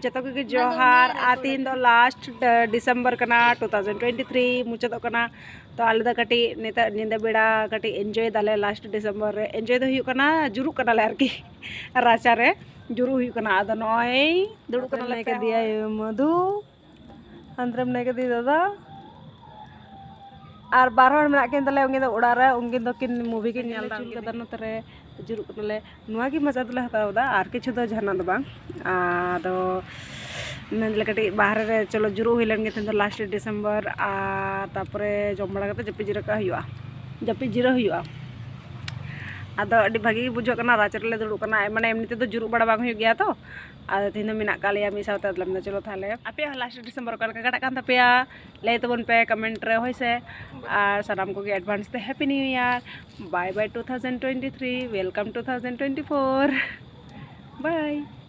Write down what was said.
जतो के जोहार आ तीन दो लास्ट डिसेंबर कना 2023 मुचाद कना तो आले दा कटी नेता निंदा बेड़ा कटी एंजॉय दाले लास्ट डिसेंबर रे एंजॉय दो हुयु कना जुरु कना ले आरकी राचा रे जुरु हुयु कना आदो नय दुडु कना ले के दिया मधु अंतरम ने के दी दादा और बार हर मेना किन तले उंगिन दो उड़ा रे उंगिन दो किन मूवी किन नेल दा उंगिन दो नतरे जुरु कना ले नुआ की मजा दले हताव दा आर किछु दो जहना दो बांग आदो मेनले कटी बाहर रे चलो जुरु हुइलन गे तेन दो लास्ट डिसेंबर आ तापरे जम बड़ा कते जपि जिरा का हुआ जपि जिरा हुआ आदो अडी भागी बुझो कना राचर ले दुडु कना माने एमनी ते दो जुरु बड़ा बांग हुई गया तो आदो तीन दो मिना कालिया मी सावते अदलम चलो थाले आपे लास्ट डिसेंबर का काटा कान तपेया ले तबन पे कमेंट रे होइसे आ सनाम को एडवांस ते happy new year bye bye 2023 welcome 2024 bye.